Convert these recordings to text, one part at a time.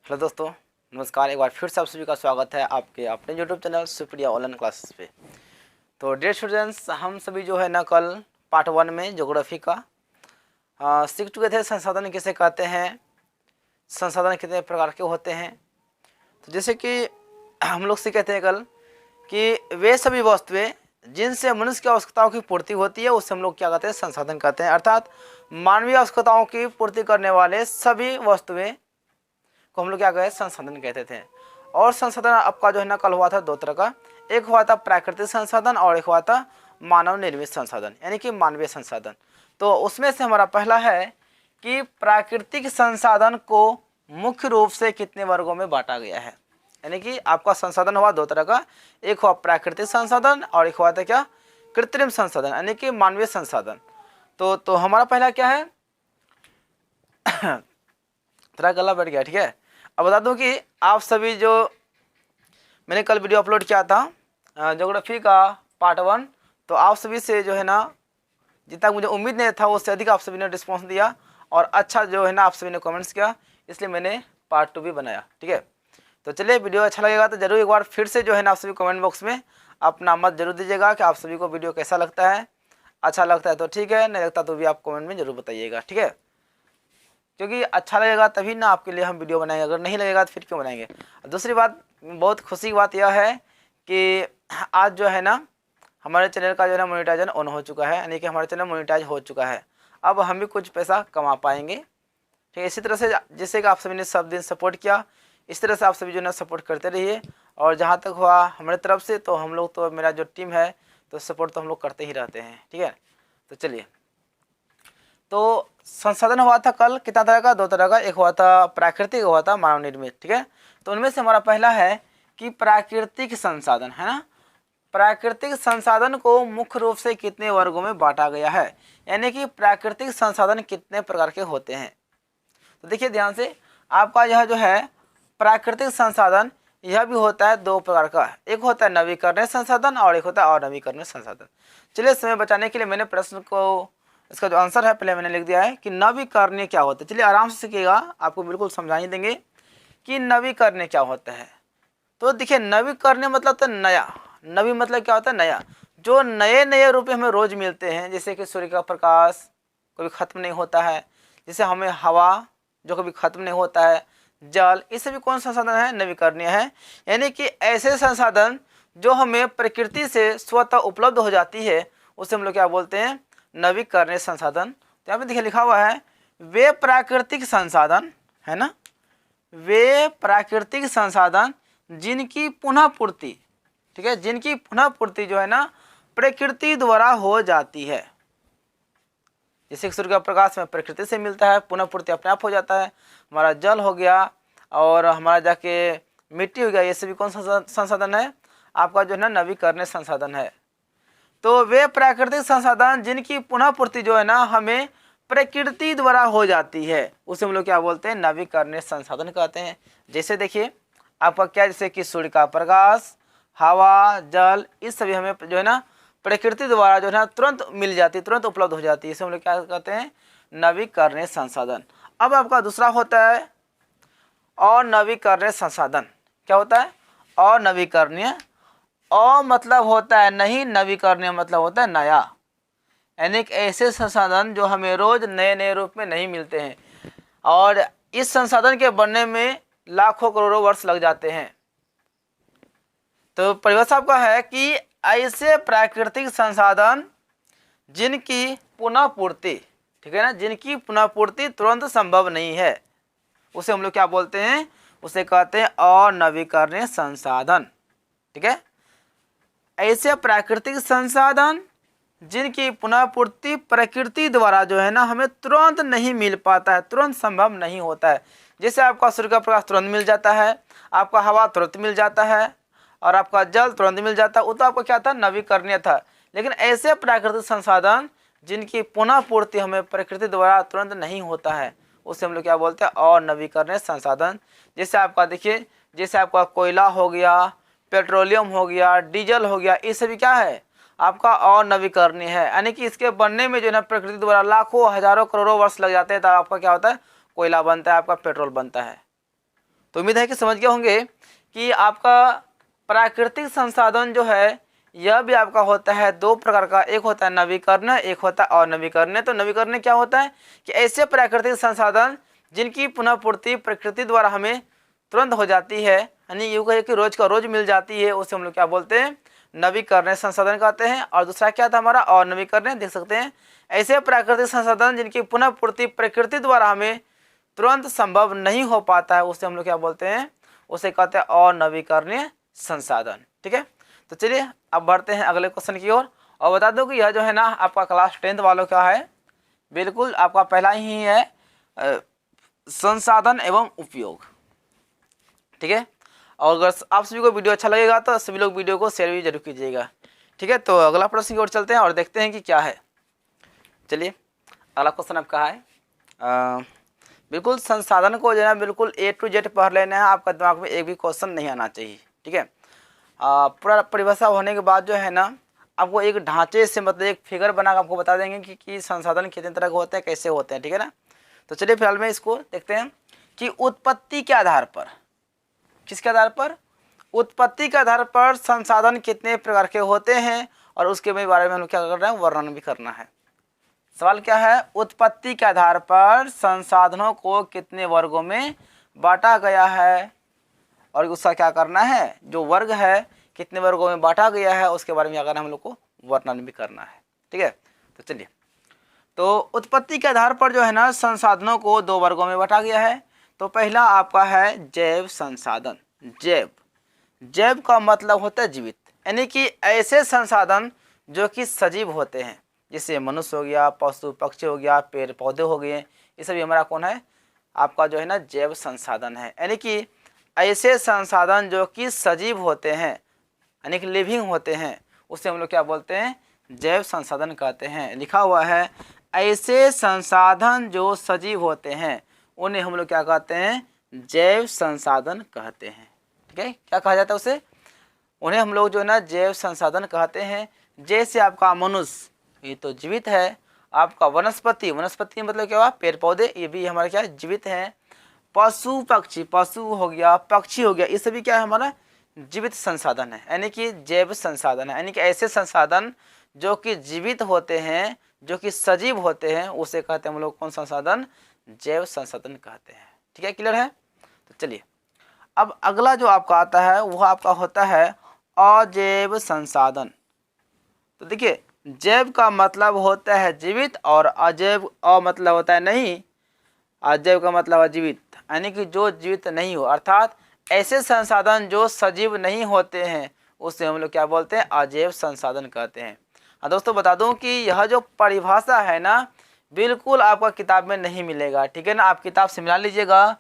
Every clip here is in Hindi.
हेलो दोस्तों, नमस्कार। एक बार फिर से आप सभी का स्वागत है आपके अपने YouTube channel Supriya online classes पे। तो डियर स्टूडेंट्स, हम सभी जो है ना कल पार्ट 1 में ज्योग्राफी का सीख चुके थे। संसाधन किसे कहते हैं, संसाधन कितने प्रकार के होते हैं। तो जैसे कि हम लोग सीखे थे कल कि वे सभी वस्तुएं जिनसे मनुष्य की आवश्यकताओं की पूर्ति होती है उससे हम लोग क्या कहते हैं, संसाधन कहते हैं। अर्थात मानवीय आवश्यकताओं की पूर्ति करने वाले सभी वस्तुएं को हम लोग क्या कहे, संसाधन कहते थे। और संसाधन आपका जो है ना कल हुआ था दो तरह का। एक हुआ था प्राकृतिक संसाधन और एक हुआ था मानव निर्मित संसाधन, यानी कि मानवीय संसाधन। तो उसमें से हमारा पहला है कि प्राकृतिक संसाधन को मुख्य रूप से कितने वर्गों में बांटा गया है। यानी कि आपका संसाधन हुआ दो तरह का, एक हुआ प्राकृतिक संसाधन और एक हुआ था क्या, कृत्रिम संसाधन, यानी कि मानवीय संसाधन। तो हमारा पहला क्या है थोड़ा गला बैठ गया, ठीक है। अब बता दूं कि आप सभी जो मैंने कल वीडियो अपलोड किया था ज्योग्राफी का पार्ट 1, तो आप सभी से जो है ना जितना मुझे उम्मीद नहीं था उससे अधिक आप सभी ने रिस्पॉन्स दिया और अच्छा जो है ना आप सभी ने कमेंट्स किया, इसलिए मैंने पार्ट 2 भी बनाया, ठीक है। तो चलिए, वीडियो अच्छा लगेगा तो जरूर एक बार फिर से जो है ना आप सभी कमेंट बॉक्स में अपना मत जरूर दीजिएगा कि आप सभी को वीडियो कैसा लगता है। अच्छा लगता है तो ठीक है, नहीं लगता तो भी आप कमेंट में जरूर बताइएगा, ठीक है। क्योंकि अच्छा लगेगा तभी ना आपके लिए हम वीडियो बनाएंगे, अगर नहीं लगेगा तो फिर क्यों बनाएंगे। दूसरी बात, बहुत खुशी की बात यह है कि आज जो है ना हमारे चैनल का जो है ना मोनेटाइजेशन ऑन हो चुका है, यानी कि हमारा चैनल मोनेटाइज हो चुका है। अब हम भी कुछ पैसा कमा पाएंगे, ठीक है। इसी तरह से जैसे कि आप सभी ने सब दिन सपोर्ट किया, इस तरह से आप सभी जो है ना सपोर्ट करते रहिए। और जहाँ तक हुआ हमारे तरफ से तो हम लोग तो मेरा जो टीम है तो सपोर्ट तो हम लोग करते ही रहते हैं, ठीक है। तो चलिए, तो संसाधन हुआ था कल कितना तरह का, दो तरह का। एक हुआ था प्राकृतिक, हुआ था मानव निर्मित, ठीक है। तो उनमें से हमारा पहला है कि प्राकृतिक संसाधन, है ना। प्राकृतिक संसाधन को मुख्य रूप से कितने वर्गों में बांटा गया है, यानी कि प्राकृतिक संसाधन कितने प्रकार के होते हैं। तो देखिए ध्यान से, आपका यह जो है प्राकृतिक संसाधन यह भी होता है दो प्रकार का। एक होता है नवीकरणीय संसाधन और एक होता है अनवीकरणीय संसाधन। चलिए, समय बचाने के लिए मैंने प्रश्न को, इसका जो आंसर है पहले मैंने लिख दिया है कि नवीकरणीय क्या होता है। चलिए आराम से सीखिएगा, आपको बिल्कुल समझा ही देंगे कि नवीकरणीय क्या होता है। तो देखिए, नवीकरणीय मतलब तो नया, नवी मतलब क्या होता है, नया। जो नए नए रूप हमें रोज मिलते हैं, जैसे कि सूर्य का प्रकाश कभी खत्म नहीं होता है, जैसे हमें हवा जो कभी खत्म नहीं होता है, जल, ये सभी कौन संसाधन है, नवीकरणीय है। यानी कि ऐसे संसाधन जो हमें प्रकृति से स्वतः उपलब्ध हो जाती है उसे हम लोग क्या बोलते हैं, नवीकरणीय संसाधन। तो यहाँ पे देखिए लिखा हुआ है वे प्राकृतिक संसाधन, है ना, वे प्राकृतिक संसाधन जिनकी पुनः पूर्ति, ठीक है, जिनकी पुनः पूर्ति जो है ना प्रकृति द्वारा हो जाती है। जैसे सूर्य का प्रकाश में प्रकृति से मिलता है, पुनः पूर्ति अपने आप हो जाता है। हमारा जल हो गया और हमारा जाके मिट्टी हो गया, ये सभी कौन सा संसाधन है, आपका जो है ना नवीकरणीय संसाधन है। तो वे प्राकृतिक संसाधन जिनकी पुनः पूर्ति जो है ना हमें प्रकृति द्वारा हो जाती है उसे हम लोग क्या बोलते हैं, नवीकरणीय संसाधन कहते हैं। जैसे देखिए आपका क्या, जैसे कि सूर्य का प्रकाश, हवा, जल, इस सभी हमें जो है ना प्रकृति द्वारा जो है ना तुरंत मिल जाती है, तुरंत उपलब्ध हो जाती है, इसे हम लोग क्या कहते हैं, नवीकरणीय संसाधन। अब आपका दूसरा होता है अनवीकरणीय संसाधन। क्या होता है, अनवीकरणीय। अ मतलब होता है नहीं, नवीकरणीय मतलब होता है नया, यानी कि ऐसे संसाधन जो हमें रोज नए नए रूप में नहीं मिलते हैं और इस संसाधन के बनने में लाखों करोड़ों वर्ष लग जाते हैं। तो परिभाषा आपका है कि ऐसे प्राकृतिक संसाधन जिनकी पुनः पूर्ति, ठीक है ना, जिनकी पुनः पूर्ति तुरंत संभव नहीं है उसे हम लोग क्या बोलते हैं, उसे कहते हैं अनवीकरणीय संसाधन, ठीक है। ऐसे प्राकृतिक संसाधन जिनकी पुनः पूर्ति प्रकृति द्वारा जो है ना हमें तुरंत नहीं मिल पाता है, तुरंत संभव नहीं होता है। जैसे आपका सूर्य का प्रकाश तुरंत मिल जाता है, आपका हवा तुरंत मिल जाता है और आपका जल तुरंत मिल जाता है, वो तो आपका क्या था, नवीकरणीय था। लेकिन ऐसे प्राकृतिक संसाधन जिनकी पुनः पूर्ति हमें प्रकृति द्वारा तुरंत नहीं होता है उसे हम लोग क्या बोलते हैं, अनवीकरणीय संसाधन। जैसे आपका देखिए, जैसे आपका कोयला हो गया, पेट्रोलियम हो गया, डीजल हो गया, ये सभी क्या है, आपका अनवीकरणीय है। यानी कि इसके बनने में जो है ना प्रकृति द्वारा लाखों हजारों करोड़ों वर्ष लग जाते हैं, तब आपका क्या होता है, कोयला बनता है, आपका पेट्रोल बनता है। तो उम्मीद है कि समझ गए होंगे कि आपका प्राकृतिक संसाधन जो है यह भी आपका होता है दो प्रकार का, एक होता है नवीकरणीय, एक होता है अनवीकरणीय। तो नवीकरणीय क्या होता है कि ऐसे प्राकृतिक संसाधन जिनकी पुनः पूर्ति प्रकृति द्वारा हमें तुरंत हो जाती है, यानी यूँ कहे कि रोज का रोज मिल जाती है, उसे हम लोग क्या बोलते हैं, नवीकरणीय संसाधन कहते हैं। और दूसरा क्या था हमारा, अनवीकरणीय। देख सकते हैं ऐसे प्राकृतिक संसाधन जिनकी पुनः पूर्ति प्रकृति द्वारा हमें तुरंत संभव नहीं हो पाता है, उसे हम लोग क्या बोलते हैं, उसे कहते हैं अनवीकरणीय संसाधन। ठीक है, तो चलिए अब बढ़ते हैं अगले क्वेश्चन की ओर। और बता दो कि यह जो है ना आपका क्लास 10th वालों का है, बिल्कुल आपका पहला ही है संसाधन एवं उपयोग। ठीक है, और अगर आप सभी को वीडियो अच्छा लगेगा तो सभी लोग वीडियो को शेयर भी जरूर कीजिएगा। ठीक है, तो अगला प्रश्न की ओर चलते हैं और देखते हैं कि क्या है। चलिए अगला क्वेश्चन आपका है, बिल्कुल संसाधन को जो है बिल्कुल A to Z पढ़ लेना है, आपका दिमाग में एक भी क्वेश्चन नहीं आना चाहिए। ठीक है, पूरा परिभाषा होने के बाद जो है ना आपको एक ढांचे से मतलब एक फिगर बनाकर आपको बता देंगे कि संसाधन कितने तरह के होते हैं, कैसे होते हैं। ठीक है ना, तो चलिए फिलहाल में इसको देखते हैं कि उत्पत्ति के आधार पर, किसके आधार पर, उत्पत्ति के आधार पर संसाधन कितने प्रकार के होते हैं, और उसके बारे में हम लोग क्या कर रहे हैं, वर्णन भी करना है। सवाल क्या है, उत्पत्ति के आधार पर संसाधनों को कितने वर्गों में बांटा गया है, और उसका क्या करना है, जो वर्ग है कितने वर्गों में बांटा गया है उसके बारे में अगर हम लोग को वर्णन भी करना है। ठीक है, तो चलिए, तो उत्पत्ति के आधार पर जो है ना संसाधनों को दो वर्गों में बांटा गया है। तो पहला आपका है जैव संसाधन। जैव, जैव का मतलब होता है जीवित, यानी कि ऐसे संसाधन जो कि सजीव होते हैं, जैसे मनुष्य हो गया, पशु पक्षी हो गया, पेड़ पौधे हो गए, ये सभी हमारा कौन है, आपका जो है ना जैव संसाधन है। यानी कि ऐसे संसाधन जो कि सजीव होते हैं, यानी कि लिविंग होते हैं, उसे हम लोग क्या बोलते हैं, जैव संसाधन कहते हैं। लिखा हुआ है ऐसे संसाधन जो सजीव होते हैं उन्हें हम लोग क्या कहते हैं, जैव संसाधन कहते हैं। ठीक है, क्या कहा जाता है उसे, उन्हें हम लोग जो है ना जैव संसाधन कहते हैं। जैसे आपका मनुष्य, ये तो जीवित है। आपका वनस्पति, वनस्पति मतलब क्या हुआ, पेड़ पौधे, ये भी हमारे क्या जीवित हैं। पशु पक्षी, पशु हो गया, पक्षी हो गया, ये सभी क्या है, हमारा जीवित संसाधन है, यानी कि जैव संसाधन है। यानी कि ऐसे संसाधन जो कि जीवित होते हैं, जो कि सजीव होते हैं, उसे कहते हैं हम लोग कौन संसाधन, जैव संसाधन कहते हैं। ठीक है, क्लियर है। तो चलिए अब अगला जो आपका आता है वह आपका होता है अजैव संसाधन। तो देखिए जैव का मतलब होता है जीवित, और अजैव मतलब होता है नहीं, अजैव का मतलब अजीवित, यानी कि जो जीवित नहीं हो, अर्थात ऐसे संसाधन जो सजीव नहीं होते हैं उसे हम लोग क्या बोलते हैं, अजैव संसाधन कहते हैं। हाँ दोस्तों, बता दूं कि यह जो परिभाषा है ना बिल्कुल आपका किताब में नहीं मिलेगा। ठीक है ना, आप किताब से मिला लीजिएगा।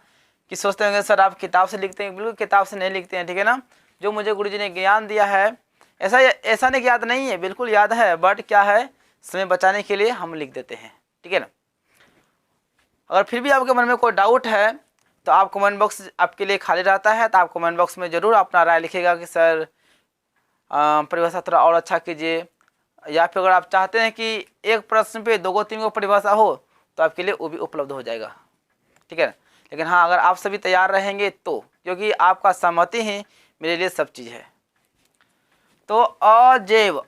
कि सोचते होंगे सर आप किताब से लिखते हैं, बिल्कुल किताब से नहीं लिखते हैं। ठीक है ना, जो मुझे गुरुजी ने ज्ञान दिया है ऐसा नहीं याद नहीं है, बिल्कुल याद है, बट क्या है, समय बचाने के लिए हम लिख देते हैं। ठीक है ना, अगर फिर भी आपके मन में कोई डाउट है तो आप कमेंट बॉक्स आपके लिए खाली रहता है, तो आप कमेंट बॉक्स में ज़रूर अपना राय लिखिएगा कि सर परिभाषा थोड़ा और अच्छा कीजिए, या फिर अगर आप चाहते हैं कि एक प्रश्न पे 2-3 को परिभाषा हो तो आपके लिए वो भी उपलब्ध हो जाएगा। ठीक है ना, लेकिन हाँ अगर आप सभी तैयार रहेंगे तो, क्योंकि आपका सहमति ही मेरे लिए सब चीज़ है। तो अजैव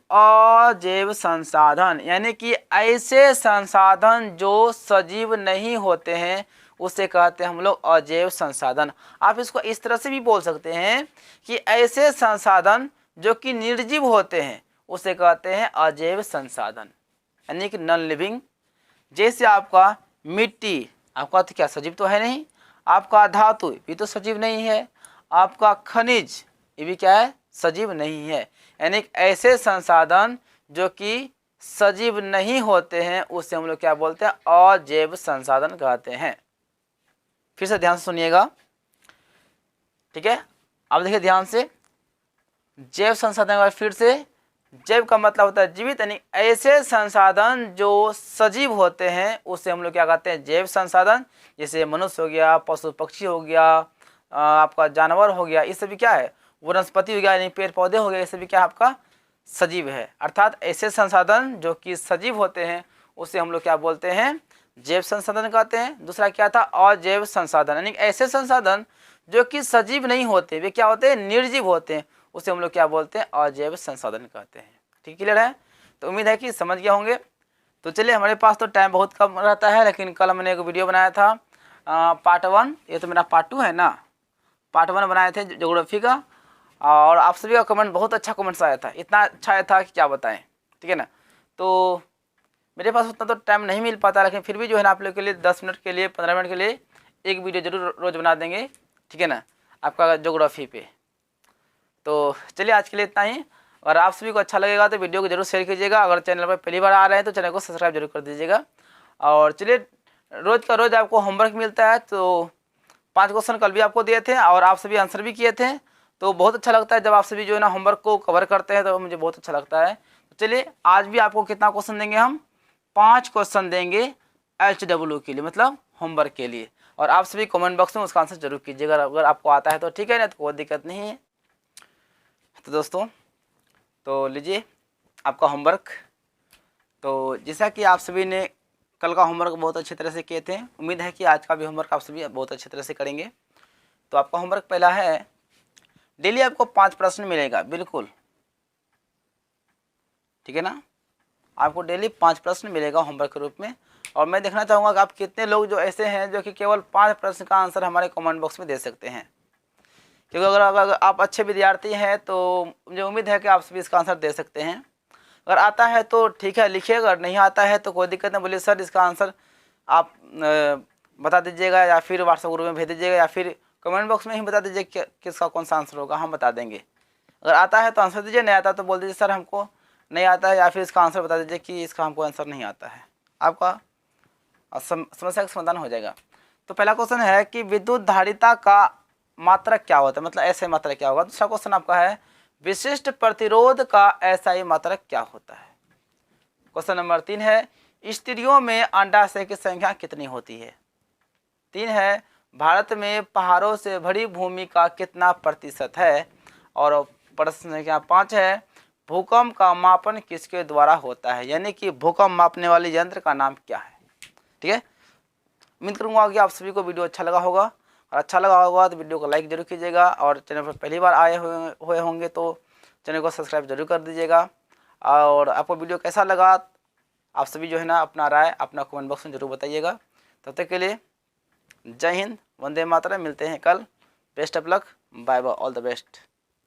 संसाधन, यानी कि ऐसे संसाधन जो सजीव नहीं होते हैं उसे कहते हैं हम लोग अजैव संसाधन। आप इसको इस तरह से भी बोल सकते हैं कि ऐसे संसाधन जो कि निर्जीव होते हैं उसे कहते हैं अजैव संसाधन, यानी कि नॉन लिविंग। जैसे आपका मिट्टी, आपका तो क्या सजीव तो है नहीं, आपका धातु भी तो सजीव नहीं है, आपका खनिज ये भी क्या है, सजीव नहीं है। यानी ऐसे संसाधन जो कि सजीव नहीं होते हैं उसे हम लोग क्या बोलते हैं, अजैव संसाधन कहते हैं। फिर से ध्यान से सुनिएगा। ठीक है, अब देखिए ध्यान से, जैव संसाधन का फिर से, जैव का मतलब होता है जीवित, यानी ऐसे संसाधन जो सजीव होते हैं उसे हम लोग क्या कहते हैं, जैव संसाधन। जैसे मनुष्य हो गया, पशु पक्षी हो गया, आपका जानवर हो गया, ये सभी क्या है, वनस्पति हो गया, यानी पेड़ पौधे हो गए, ये सभी क्या आपका सजीव है। अर्थात ऐसे संसाधन जो कि सजीव होते हैं उसे हम लोग क्या बोलते हैं, जैव संसाधन कहते हैं। दूसरा क्या था, अजैव संसाधन, यानी ऐसे संसाधन जो कि सजीव नहीं होते, वे क्या होते हैं, निर्जीव होते हैं, उसे हम लोग क्या बोलते हैं, अजैव संसाधन कहते हैं। ठीक, क्लियर है? तो उम्मीद है कि समझ गया होंगे। तो चलिए, हमारे पास तो टाइम बहुत कम रहता है, लेकिन कल हमने एक वीडियो बनाया था पार्ट 1, ये तो मेरा पार्ट 2 है ना, पार्ट 1 बनाए थे ज्योग्राफी का, और आप सभी का कमेंट बहुत अच्छा कमेंट्स आया था, इतना अच्छा आया था कि क्या बताएं। ठीक है ना? तो मेरे पास उतना तो टाइम नहीं मिल पाता, लेकिन फिर भी जो है ना आप लोग के लिए 10 मिनट के लिए, 15 मिनट के लिए एक वीडियो जरूर रोज़ बना देंगे। ठीक है ना, आपका ज्योग्राफी पे। तो चलिए, आज के लिए इतना ही। और आप सभी को अच्छा लगेगा तो वीडियो को जरूर शेयर कीजिएगा। अगर चैनल पर पहली बार आ रहे हैं तो चैनल को सब्सक्राइब जरूर कर दीजिएगा। और चलिए, रोज़ का रोज़ आपको होमवर्क मिलता है, तो 5 क्वेश्चन कल भी आपको दिए थे और आप सभी आंसर भी किए थे। तो बहुत अच्छा लगता है जब आप सभी जो है ना होमवर्क को कवर करते हैं, तो मुझे बहुत अच्छा लगता है। तो चलिए, आज भी आपको कितना क्वेश्चन देंगे, हम 5 क्वेश्चन देंगे HW के लिए, मतलब होमवर्क के लिए। और आप सभी कमेंट बॉक्स में उसका आंसर जरूर कीजिएगा, अगर आपको आता है तो ठीक है ना, तो कोई दिक्कत नहीं है। तो दोस्तों, तो लीजिए आपका होमवर्क। तो जैसा कि आप सभी ने कल का होमवर्क बहुत अच्छी तरह से किए थे, उम्मीद है कि आज का भी होमवर्क आप सभी बहुत अच्छी तरह से करेंगे। तो आपका होमवर्क पहला है, डेली आपको 5 प्रश्न मिलेगा, बिल्कुल ठीक है ना, आपको डेली 5 प्रश्न मिलेगा होमवर्क के रूप में। और मैं देखना चाहूँगा कि आप कितने लोग जो ऐसे हैं जो कि केवल 5 प्रश्न का आंसर हमारे कमेंट बॉक्स में दे सकते हैं। क्योंकि अगर आप अच्छे विद्यार्थी हैं तो मुझे उम्मीद है कि आप सभी इसका आंसर दे सकते हैं। अगर आता है तो ठीक है, लिखिए, अगर नहीं आता है तो कोई दिक्कत नहीं, बोलिए सर इसका आंसर आप बता दीजिएगा, या फिर व्हाट्सएप ग्रुप में भेज दीजिएगा, या फिर कमेंट बॉक्स में ही बता दीजिए कि किसका कौन सा आंसर होगा, हम बता देंगे। अगर आता है तो आंसर दीजिए, नहीं आता तो बोल दीजिए सर हमको नहीं आता है, या फिर इसका आंसर बता दीजिए कि इसका हमको आंसर नहीं आता है, आपका समस्या का समाधान हो जाएगा। तो पहला क्वेश्चन है कि विद्युत धारिता का मात्रक क्या होता है, मतलब ऐसे मात्रक क्या होगा। दूसरा क्वेश्चन आपका है, विशिष्ट प्रतिरोध का SI मात्रक क्या होता है। क्वेश्चन नंबर 3 है, स्त्रियों में अंडाशय की संख्या कितनी होती है। 3 है, भारत में पहाड़ों से भरी भूमि का कितना प्रतिशत है। और प्रश्न संख्या 5 है, भूकंप का मापन किसके द्वारा होता है, यानी कि भूकंप मापने वाले यंत्र का नाम क्या है। ठीक है, उम्मीद करूंगा कि आप सभी को वीडियो अच्छा लगा होगा, और अच्छा लगा होगा तो वीडियो को लाइक जरूर कीजिएगा, और चैनल पर पहली बार आए हुए होंगे तो चैनल को सब्सक्राइब जरूर कर दीजिएगा। और आपको वीडियो कैसा लगा आप सभी जो है ना अपना राय अपना कमेंट बॉक्स में जरूर बताइएगा। तब तक के लिए जय हिंद, वंदे मातरम, मिलते हैं कल। Best of luck, bye bye, all the best.